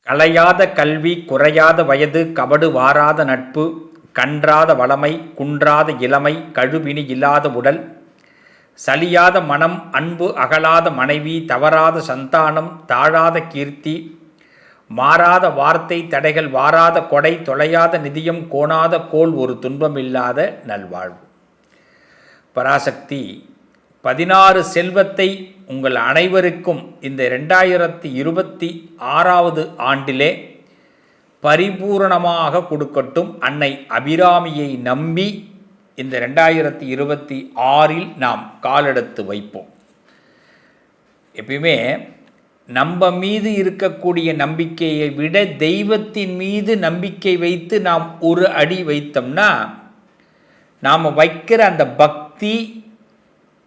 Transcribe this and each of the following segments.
கலையாத கல்வி, குறையாத வயது, கபடு வாராத நட்பு, கன்றாத வளமை, குன்றாத இளமை, கழுவினி இல்லாத உடல், சலியாத மனம், அன்பு அகலாத மனைவி, தவறாத சந்தானம், தாழாத கீர்த்தி, மாறாத வார்த்தை, தடைகள் வாராத கொடை, தொலையாத நிதியம், கோணாத கோல், ஒரு துன்பமில்லாத நல்வாழ்வு. பராசக்தி 16 செல்வத்தை உங்கள் அனைவருக்கும் இந்த 2026 ஆண்டிலே பரிபூரணமாக கொடுக்கட்டும். அன்னை அபிராமியை நம்பி இந்த 2026 நாம் காலெடுத்து வைப்போம். எப்பயுமே நம்ம மீது இருக்கக்கூடிய நம்பிக்கையை விட தெய்வத்தின் மீது நம்பிக்கை வைத்து நாம் ஒரு அடி வைத்தோம்னா நாம் வைக்கிற அந்த பக்தி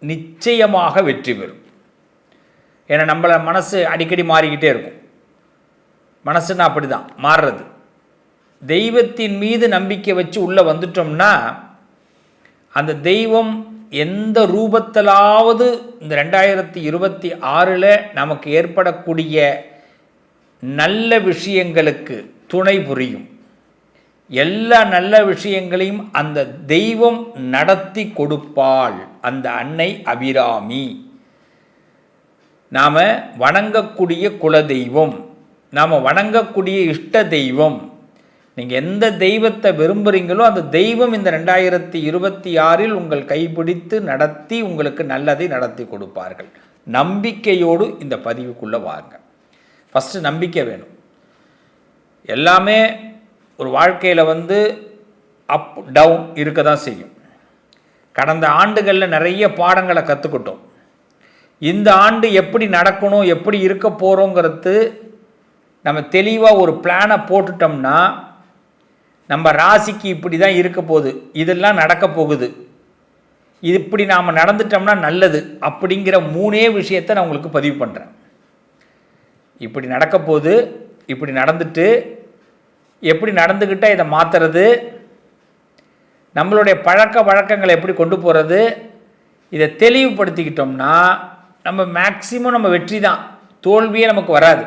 நிச்சயமாக வெற்றி பெறும். ஏன்னா நம்மள மனசு அடிக்கடி மாறிக்கிட்டே இருக்கும். மனசுன்னா அப்படி தான் மாறுறது. தெய்வத்தின் மீது நம்பிக்கை வச்சு உள்ளே வந்துட்டோம்னா அந்த தெய்வம் எந்த ரூபத்திலாவது இந்த 2026 நமக்கு ஏற்படக்கூடிய நல்ல விஷயங்களுக்கு துணை புரியும். எல்லா நல்ல விஷயங்களையும் அந்த தெய்வம் நடத்தி கொடுப்பாள். அந்த அன்னை அபிராமி நாம் வணங்கக்கூடிய குலதெய்வம், நாம் வணங்கக்கூடிய இஷ்ட தெய்வம். நீங்கள் எந்த தெய்வத்தை விரும்புகிறீங்களோ அந்த தெய்வம் இந்த 2026 உங்கள் கைப்பிடித்து நடத்தி உங்களுக்கு நல்லதை நடத்தி கொடுப்பார்கள். நம்பிக்கையோடு இந்த பதிவுக்குள்ளே வாங்க. ஃபஸ்ட்டு நம்பிக்கை வேணும். எல்லாமே ஒரு வாழ்க்கையில் அப் டவுன் இருக்க தான் செய்யும். கடந்த ஆண்டுகளில் நிறைய பாடங்களை கற்றுக்கிட்டோம். இந்த ஆண்டு எப்படி நடக்கணும், எப்படி இருக்க போகிறோங்கிறது நம்ம தெளிவாக ஒரு பிளானை போட்டுட்டோம்னா நம்ம ராசிக்கு இப்படி தான் இருக்க போகுது, இதெல்லாம் நடக்க போகுது, இது இப்படி நாம் நடந்துட்டோம்னா நல்லது அப்படிங்கிற 3 விஷயத்தை நான் உங்களுக்கு பதிவு பண்ணுறேன். இப்படி நடக்க போகுது, இப்படி நடந்துட்டு எப்படி நடந்துக்கிட்டால் இதை மாற்றுறது, நம்மளுடைய பழக்க வழக்கங்களை எப்படி கொண்டு போகிறது, இதை தெளிவுபடுத்திக்கிட்டோம்னா நம்ம மேக்சிமம் நம்ம வெற்றி தான், தோல்வியே நமக்கு வராது.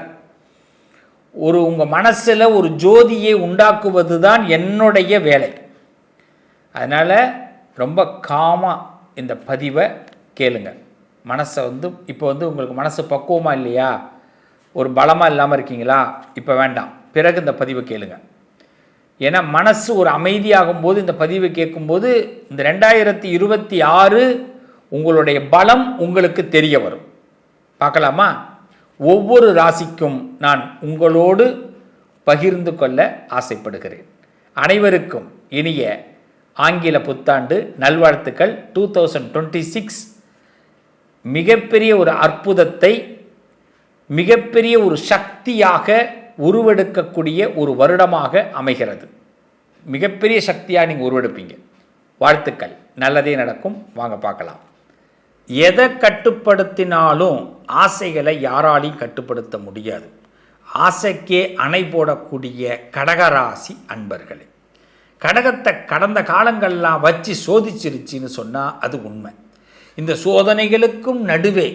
உங்கள் மனசில் ஒரு ஜோதியை உண்டாக்குவது தான் என்னுடைய வேலை. அதனால் ரொம்ப காமாக இந்த பதிவை கேளுங்க. மனசை இப்போ உங்களுக்கு மனசு பக்குவமாக இல்லையா, ஒரு பலமாக இல்லாமல் இருக்கீங்களா, இப்போ வேண்டாம், பிறகு இந்த பதிவை கேளுங்க. ஏன்னா மனசு ஒரு அமைதியாகும்போது இந்த பதிவை கேட்கும்போது இந்த 2026 உங்களுடைய பலம் உங்களுக்கு தெரிய வரும். பார்க்கலாமா? ஒவ்வொரு ராசிக்கும் நான் உங்களோடு பகிர்ந்து கொள்ள ஆசைப்படுகிறேன். அனைவருக்கும் இனிய ஆங்கில புத்தாண்டு நல்வாழ்த்துக்கள். 2026 மிகப்பெரிய ஒரு அற்புதத்தை, மிகப்பெரிய ஒரு சக்தியாக உருவெடுக்கக்கூடிய ஒரு வருடமாக அமைகிறது. மிகப்பெரிய சக்தியாக நீங்கள் உருவெடுப்பீங்க. வாழ்த்துக்கள். நல்லதே நடக்கும். வாங்க பார்க்கலாம். எதை கட்டுப்படுத்தினாலும் ஆசைகளை யாராலையும் கட்டுப்படுத்த முடியாது. ஆசைக்கே அணை போடக்கூடிய கடகராசி அன்பர்களே, கடகத்தை கடந்த காலங்கள்லாம் வச்சு சோதிச்சிருச்சின்னு சொன்னால் அது உண்மை. இந்த சோதனைகளுக்கும் நடுவே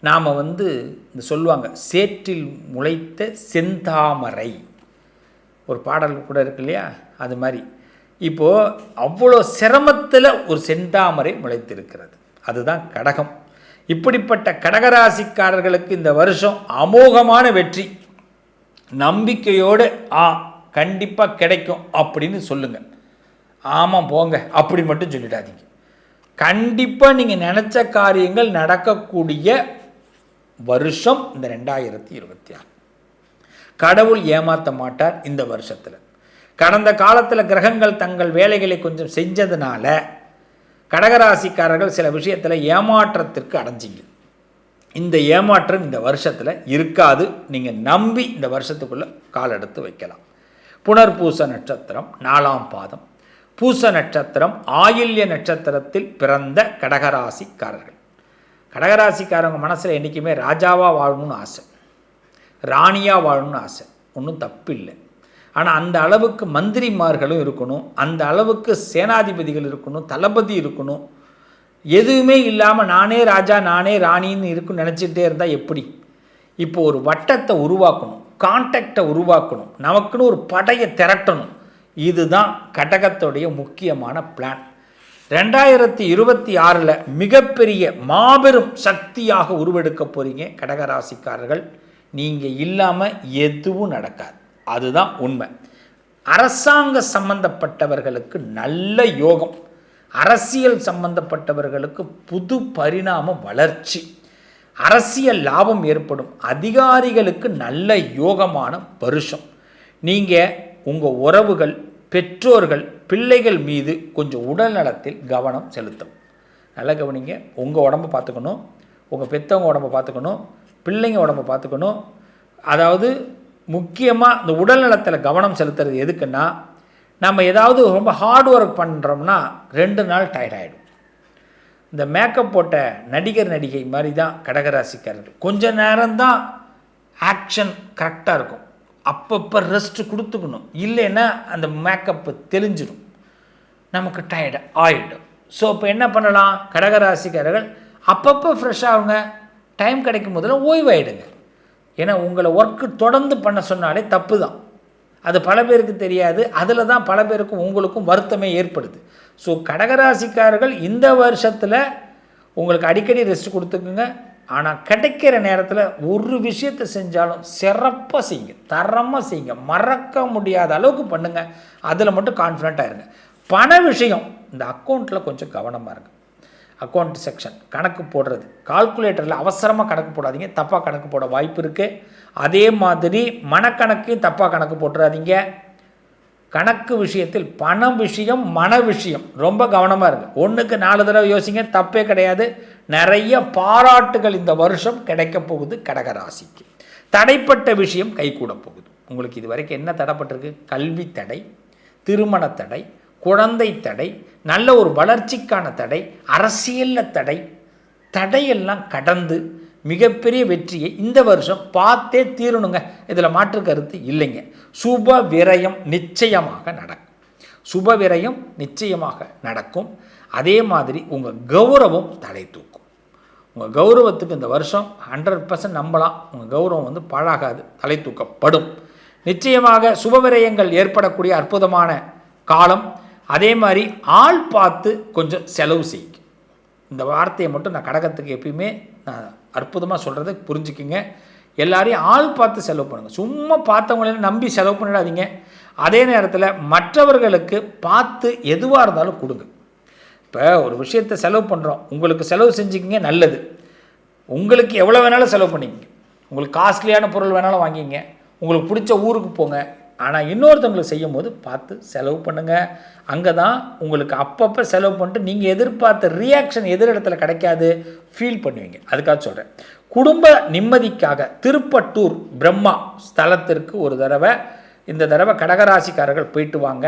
நாம் இந்த சொல்லுவாங்க, சேற்றில் முளைத்த செந்தாமரை, ஒரு பாடல் கூட இருக்கு இல்லையா, அது மாதிரி இப்போது அவ்வளோ சிரமத்தில் ஒரு செந்தாமரை முளைத்திருக்கிறது. அதுதான் கடகம். இப்படிப்பட்ட கடகராசிக்காரர்களுக்கு இந்த வருஷம் அமோகமான வெற்றி. நம்பிக்கையோடு கண்டிப்பாக கிடைக்கும் அப்படின்னு சொல்லுங்கள். ஆமாம் போங்க அப்படி மட்டும் சொல்லிடாதீங்க. கண்டிப்பாக நீங்கள் நினச்ச காரியங்கள் நடக்கக்கூடிய வருஷம் இந்த 2026. கடவுள் ஏமாற்ற மாட்டார் இந்த வருஷத்தில். கடந்த காலத்தில் கிரகங்கள் தங்கள் வேலைகளை கொஞ்சம் செஞ்சதுனால கடகராசிக்காரர்கள் சில விஷயத்தில் ஏமாற்றத்திற்கு அடைஞ்சிங்க. இந்த ஏமாற்றம் இந்த வருஷத்தில் இருக்காது. நீங்கள் நம்பி இந்த வருஷத்துக்குள்ளே கால் எடுத்து வைக்கலாம். புனர்பூச நட்சத்திரம் 4ஆம் பாதம், பூச நட்சத்திரம், ஆயில்ய நட்சத்திரத்தில் பிறந்த கடகராசிக்காரர்கள். கடகராசிக்காரங்க மனசில் என்றைக்குமே ராஜாவாக வாழணும்னு ஆசை, ராணியாக வாழணும்னு ஆசை. ஒன்றும் தப்பு இல்லை. ஆனால் அந்த அளவுக்கு மந்திரிமார்களும் இருக்கணும், அந்த அளவுக்கு சேனாதிபதிகள் இருக்கணும், தளபதி இருக்கணும். எதுவுமே இல்லாமல் நானே ராஜா நானே ராணின்னு இருக்குன்னு நினச்சிக்கிட்டே இருந்தால் எப்படி? இப்போ ஒரு வட்டத்தை உருவாக்கணும். கான்டாக்டை உருவாக்கணும், நமக்குன்னு ஒரு படையை திரட்டணும். இதுதான் கடகத்துடைய முக்கியமான பிளான். 2026 மிகப்பெரிய மாபெரும் சக்தியாக உருவெடுக்க போகிறீங்க கடகராசிக்காரர்கள். நீங்கள் இல்லாமல் எதுவும் நடக்காது, அதுதான் உண்மை. அரசாங்க சம்பந்தப்பட்டவர்களுக்கு நல்ல யோகம், அரசியல் சம்பந்தப்பட்டவர்களுக்கு புது பரிணாம வளர்ச்சி, அரசியல் லாபம் ஏற்படும், அதிகாரிகளுக்கு நல்ல யோகமான வருஷம். நீங்கள் உங்கள் உறவுகள், பெற்றோர்கள், பிள்ளைகள் மீது கொஞ்சம் உடல் நலத்தில் கவனம் செலுத்தும். நல்லா கவனிங்க. உங்கள் உடம்பை பார்த்துக்கணும், உங்கள் பெற்றவங்க உடம்பை பார்த்துக்கணும், பிள்ளைங்க உடம்பை பார்த்துக்கணும். அதாவது முக்கியமாக இந்த உடல் நலத்தில் கவனம் செலுத்துறது எதுக்குன்னா, நம்ம ஏதாவது ரொம்ப ஹார்ட் ஒர்க் பண்ணுறோம்னா 2 நாள் டயர்ட் ஆகிடும். இந்த மேக்கப் போட்ட நடிகர் நடிகை மாதிரி தான் கடகராசிக்காரர்கள். கொஞ்ச நேரம்தான் ஆக்ஷன் கரெக்டாக இருக்கும், அப்பப்போ ரெஸ்ட் கொடுத்துக்கணும், இல்லைன்னா அந்த மேக்கப்பு தெளிஞ்சிடும், நமக்கு டயர்டு ஆகிடும். ஸோ இப்போ என்ன பண்ணலாம், கடகராசிக்காரர்கள் அப்பப்போ ஃப்ரெஷ் ஆகுங்க, டைம் கிடைக்கும் போதில் ஓய்வாயிடுங்க. ஏன்னா உங்களை ஒர்க்கு தொடர்ந்து பண்ண சொன்னாலே தப்பு தான், அது பல பேருக்கு தெரியாது. அதில் தான் பல பேருக்கும் உங்களுக்கும் வருத்தமே ஏற்படுது. ஸோ கடகராசிக்காரர்கள் இந்த வருஷத்தில் உங்களுக்கு அடிக்கடி ரெஸ்ட் கொடுத்துக்குங்க. ஆனால் கிடைக்கிற நேரத்தில் ஒரு விஷயத்தை செஞ்சாலும் சிறப்பாக செய்யுங்க, தரமாக செய்யுங்க, மறக்க முடியாத அளவுக்கு பண்ணுங்கள். அதில் மட்டும் கான்ஃபிடண்ட்டாக இருங்க. பண விஷயம், இந்த அக்கௌண்ட்டில் கொஞ்சம் கவனமாக இருங்க. அக்கௌண்ட் செக்ஷன் கணக்கு போடுறது, கால்குலேட்டரில் அவசரமாக கணக்கு போடாதீங்க, தப்பாக கணக்கு போட வாய்ப்பு இருக்குது. அதே மாதிரி மனக்கணக்கையும் தப்பாக கணக்கு போட்டுறாதீங்க. கணக்கு விஷயத்தில் பண விஷயம், மன விஷயம் ரொம்ப கவனமாக இருங்க. 1க்கு 4 தடவை யோசிங்க, தப்பே கிடையாது. நிறைய பாராட்டுகள் இந்த வருஷம் கிடைக்க போகுது கடகராசிக்கு. தடைப்பட்ட விஷயம் கைகூட போகுது. உங்களுக்கு இது வரைக்கும் என்ன தடைப்பட்டிருக்கு? கல்வி தடை, திருமண தடை, குழந்தை தடை, நல்ல ஒரு வளர்ச்சிக்கான தடை, அரசியலில் தடை, தடையெல்லாம் கடந்து மிகப்பெரிய வெற்றியை இந்த வருஷம் பார்த்தே தீரணுங்க. இதில் மாற்று கருத்து இல்லைங்க. சுப விரயம் நிச்சயமாக நடக்கும், சுப விரயம் நிச்சயமாக நடக்கும். அதே மாதிரி உங்கள் கௌரவம் தலை தூக்கும். உங்கள் கௌரவத்துக்கு இந்த வருஷம் 100% நம்பலாம், உங்கள் கௌரவம் வந்து பாழாகாது, தலை தூக்கப்படும். நிச்சயமாக சுப விரயங்கள் ஏற்படக்கூடிய அற்புதமான காலம். அதே மாதிரி ஆள் பார்த்து கொஞ்சம் செலவு செய்யுங்க. இந்த வார்த்தையை மட்டும் நான் கடகத்துக்கு எப்பயுமே நான் அற்புதமாக சொல்கிறத புரிஞ்சுக்குங்க. எல்லாரையும் ஆள் பார்த்து செலவு பண்ணுங்கள். சும்மா பார்த்தவங்கள நம்பி செலவு பண்ணிடாதீங்க. அதே நேரத்தில் மற்றவர்களுக்கு பார்த்து எதுவாக இருந்தாலும் கொடுங்க. இப்போ ஒரு விஷயத்தை செலவு பண்ணுறோம், உங்களுக்கு செலவு செஞ்சுக்கிங்க, நல்லது. உங்களுக்கு எவ்வளோ வேணாலும் செலவு பண்ணிக்கங்க, உங்களுக்கு காஸ்ட்லியான பொருள் வேணாலும் வாங்கிங்க, உங்களுக்கு பிடிச்ச ஊருக்கு போங்க. ஆனால் இன்னொருத்தவங்களுக்கு செய்யும் போது பார்த்து செலவு பண்ணுங்கள். அங்கே தான் உங்களுக்கு அப்பப்போ செலவு பண்ணிட்டு நீங்கள் எதிர்பார்த்த ரியாக்ஷன் எதிரிடத்துல கிடைக்காது, ஃபீல் பண்ணுவீங்க. அதுக்காக சொல்கிறேன். குடும்ப நிம்மதிக்காக திருப்பட்டூர் பிரம்மா ஸ்தலத்திற்கு ஒரு தடவை, இந்த தடவை கடகராசிக்காரர்கள் போயிட்டு வாங்க.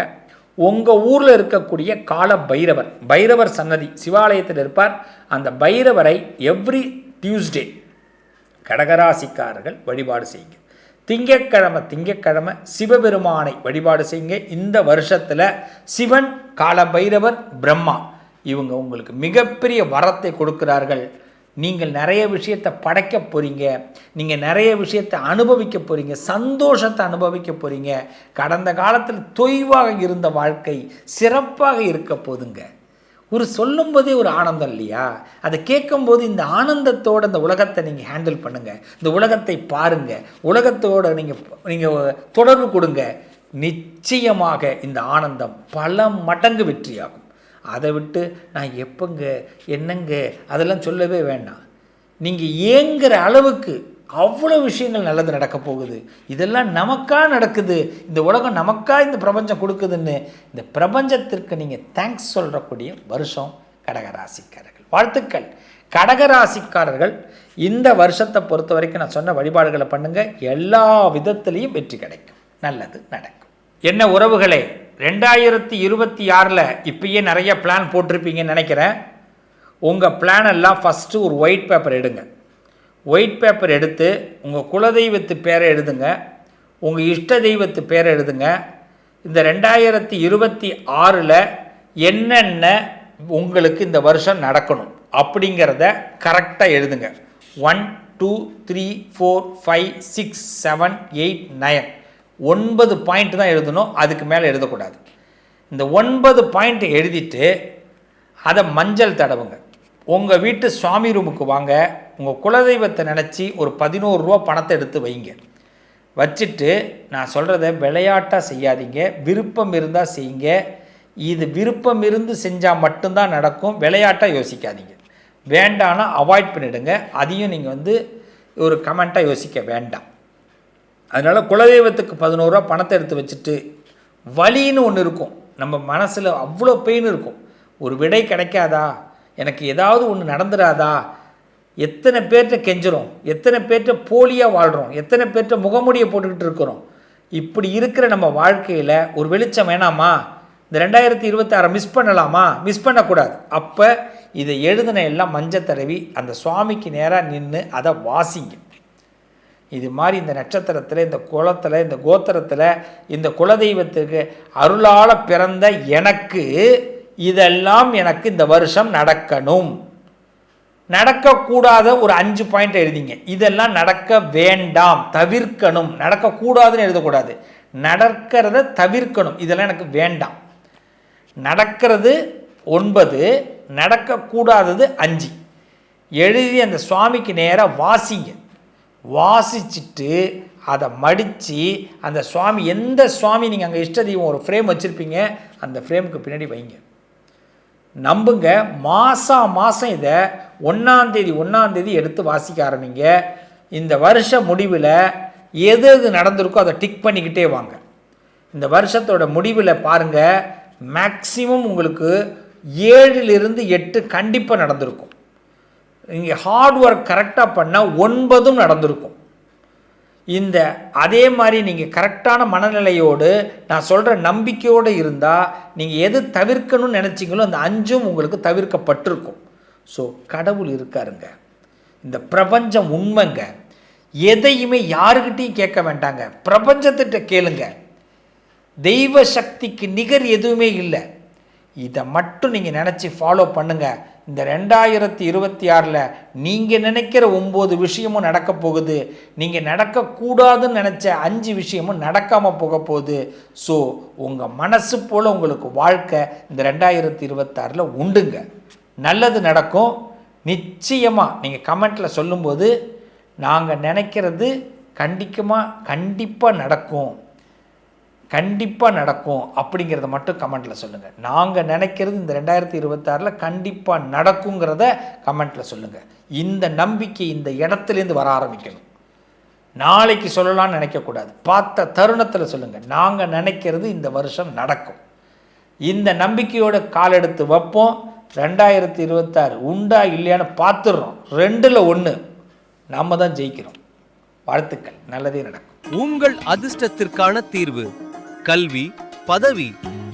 உங்கள் ஊரில் இருக்கக்கூடிய கால பைரவர், பைரவர் சன்னதி சிவாலயத்தில் இருப்பார். அந்த பைரவரை எவ்ரி டியூஸ்டே கடகராசிக்காரர்கள் வழிபாடு செய்யுங்க. திங்கட்கிழமை சிவபெருமானை வழிபாடு செய்யுங்க. இந்த வருஷத்தில் சிவன், கால பைரவர், பிரம்மா இவங்க உங்களுக்கு மிகப்பெரிய வரத்தை கொடுக்கிறார்கள். நீங்கள் நிறைய விஷயத்தை படைக்க போகிறீங்க, நீங்கள் நிறைய விஷயத்தை அனுபவிக்க போகிறீங்க, சந்தோஷத்தை அனுபவிக்க போகிறீங்க. கடந்த காலத்தில் தொய்வாக இருந்த வாழ்க்கை சிறப்பாக இருக்க போதுங்க. ஒரு சொல்லும்போதே ஒரு ஆனந்தம் இல்லையா? அதை கேட்கும்போது இந்த ஆனந்தத்தோடு இந்த உலகத்தை நீங்கள் ஹேண்டில் பண்ணுங்கள், இந்த உலகத்தை பாருங்கள், உலகத்தோடு நீங்கள் தொடர்பு கொடுங்க. நிச்சயமாக இந்த ஆனந்தம் பல மடங்கு வெற்றியாகும். அதை விட்டு நான் எப்போங்க என்னங்க அதெல்லாம் சொல்லவே வேண்டாம். நீங்கள் ஏங்குற அளவுக்கு அவ்வளோ விஷயங்கள் நல்லது நடக்க போகுது. இதெல்லாம் நமக்காக நடக்குது, இந்த உலகம் நமக்காக இந்த பிரபஞ்சம் கொடுக்குதுன்னு இந்த பிரபஞ்சத்திற்கு நீங்கள் தேங்க்ஸ் சொல்கிறக்கூடிய வருஷம் கடகராசிக்காரர்கள். வாழ்த்துக்கள் கடகராசிக்காரர்கள். இந்த வருஷத்தை பொறுத்த வரைக்கும் நான் சொன்ன வழிபாடுகளை பண்ணுங்கள், எல்லா விதத்துலேயும் வெற்றி கிடைக்கும், நல்லது நடக்கும். என்ன உறவுகளே, 2026 இப்பயே நிறைய பிளான் போட்டிருப்பீங்கன்னு நினைக்கிறேன். உங்கள் பிளான் எல்லாம் ஃபஸ்ட்டு ஒரு ஒயிட் பேப்பர் எடுங்க. ஒயிட் பேப்பர் எடுத்து உங்கள் குலதெய்வத்து பேரை எழுதுங்க, உங்கள் இஷ்ட தெய்வத்து பேரை எழுதுங்க. இந்த 2026 என்னென்ன உங்களுக்கு இந்த வருஷம் நடக்கணும் அப்படிங்கிறத கரெக்டாக எழுதுங்க. 1, 2 3 4 5 6 7 8 9 9 பாயிண்ட் தான் எழுதணும், அதுக்கு மேலே எழுதக்கூடாது. இந்த 9 பாயிண்ட் எழுதிட்டு அதை மஞ்சள் தடவுங்க. உங்கள் வீட்டு சுவாமி ரூமுக்கு வாங்க, உங்கள் குலதெய்வத்தை நினச்சி ஒரு 11 ரூபா பணத்தை எடுத்து வைங்க. வச்சுட்டு நான் சொல்கிறத விளையாட்டாக செய்யாதீங்க, விருப்பம் இருந்தால் செய்யுங்க. இது விருப்பம் இருந்து செஞ்சால் மட்டும்தான் நடக்கும், விளையாட்டாக யோசிக்காதீங்க. வேண்டான்னா அவாய்ட் பண்ணிவிடுங்க. அதையும் நீங்கள் ஒரு கமெண்ட்டாக யோசிக்க வேண்டாம். அதனால் குலதெய்வத்துக்கு 11 ரூபா பணத்தை எடுத்து வச்சுட்டு, வலின்னு ஒன்று இருக்கும் நம்ம மனசில், அவ்வளோ பெயின் இருக்கும். ஒரு விடை கிடைக்காதா, எனக்கு ஏதாவது ஒன்று நடந்துடாதா, எத்தனை பேர்கிட்ட கெஞ்சுறோம், எத்தனை பேர்கிட்ட போலியாக வாழ்கிறோம், எத்தனை பேர்கிட்ட முகமுடியை போட்டுக்கிட்டு இருக்கிறோம். இப்படி இருக்கிற நம்ம வாழ்க்கையில் ஒரு வெளிச்சம் வேணாமா? இந்த 2026 மிஸ் பண்ணலாமா? மிஸ் பண்ணக்கூடாது. அப்போ இதை எழுதின எல்லாம் மஞ்சள் தடவி அந்த சுவாமிக்கு நேராக நின்று அதை வாசிங்க. இது மாதிரி இந்த நட்சத்திரத்தில், இந்த குலத்தில், இந்த கோத்திரத்தில், இந்த குலதெய்வத்துக்கு அருளால் பிறந்த எனக்கு இதெல்லாம் எனக்கு இந்த வருஷம் நடக்கணும். நடக்கக்கூடாத ஒரு 5 பாயிண்ட் எழுதிங்க. இதெல்லாம் நடக்க வேண்டாம், தவிர்க்கணும். நடக்கக்கூடாதுன்னு எழுதக்கூடாது, நடக்கிறத தவிர்க்கணும். இதெல்லாம் எனக்கு வேண்டாம். நடக்கிறது 9, நடக்கக்கூடாதது 5 எழுதி அந்த சுவாமிக்கு நேராக வாசிங்க. வாசிச்சுட்டு அதை மடித்து அந்த சுவாமி, எந்த சுவாமி நீங்கள் அங்கே இஷ்ட தெய்வம் ஒரு ஃப்ரேம் வச்சுருப்பீங்க, அந்த ஃப்ரேமுக்கு பின்னாடி வைங்க. நம்புங்க, மாதம் இதை 1ஆம் தேதி எடுத்து வாசிக்க ஆரம்பிங்க. இந்த வருஷ முடிவில் எது எது நடந்திருக்கோ அதை டிக் பண்ணிக்கிட்டே வாங்க. இந்த வருஷத்தோட முடிவில் பாருங்கள், மேக்சிமம் உங்களுக்கு 7லிருந்து 8 கண்டிப்பாக நடந்திருக்கும். நீங்கள் ஹார்ட் ஒர்க் கரெக்டாக பண்ணால் 9 நடந்திருக்கும். அதே மாதிரி நீங்கள் கரெக்டான மனநிலையோடு, நான் சொல்கிற நம்பிக்கையோடு இருந்தால், நீங்கள் எது தவிர்க்கணும்னு நினச்சிங்களோ அந்த 5 உங்களுக்கு தவிர்க்கப்பட்டிருக்கும். ஸோ கடவுள் இருக்காருங்க, இந்த பிரபஞ்சம் உண்மைங்க. எதையுமே யாருக்கிட்டையும் கேட்க வேண்டாங்க, பிரபஞ்சத்திட்ட கேளுங்க. தெய்வ சக்திக்கு நிகர் எதுவுமே இல்லை. இதை மட்டும் நீங்கள் நினச்சி ஃபாலோ பண்ணுங்கள். இந்த 2026 நீங்கள் நினைக்கிற 9 விஷயமும் நடக்க போகுது. நீங்கள் நடக்கக்கூடாதுன்னு நினச்ச 5 விஷயமும் நடக்காமல் போக போகுது. ஸோ உங்கள் மனசு போல் உங்களுக்கு வாழ்க்கை இந்த 2026 உண்டுங்க. நல்லது நடக்கும் நிச்சயமாக. நீங்கள் கமெண்ட்டில் சொல்லும்போது, நாங்கள் நினைக்கிறது கண்டிப்பாக நடக்கும், கண்டிப்பாக நடக்கும் அப்படிங்கிறத மட்டும் கமெண்ட்டில் சொல்லுங்கள். நாங்கள் நினைக்கிறது இந்த 2026 கண்டிப்பாக நடக்குங்கிறத கமெண்ட்டில் சொல்லுங்கள். இந்த நம்பிக்கை இந்த இடத்துலேருந்து வர ஆரம்பிக்கணும். நாளைக்கு சொல்லலாம்னு நினைக்கக்கூடாது, பார்த்த தருணத்தில் சொல்லுங்கள். நாங்கள் நினைக்கிறது இந்த வருஷம் நடக்கும். இந்த நம்பிக்கையோட கால் எடுத்து வைப்போம். 2026 உண்டா இல்லையான்னு பார்த்துடுறோம். 2ல் 1 நாம் தான் ஜெயிக்கிறோம். வாழ்த்துக்கள், நல்லதே நடக்கும். உங்கள் அதிர்ஷ்டத்திற்கான தீர்வு: கல்வி, பதவி,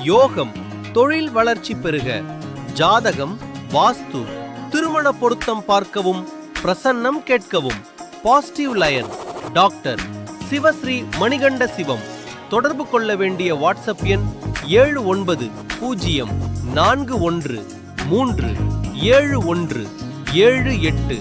யோகம், தொழில் வளர்ச்சி பெருக, ஜாதகம், வாஸ்து, திருமண பொருத்தம் பார்க்கவும், பிரசன்னம் கேட்கவும். Positive line doctor Sivasri Manikanda Sivam. தொடர்பு கொள்ள வேண்டிய வாட்ஸ்அப் எண் 7904137178.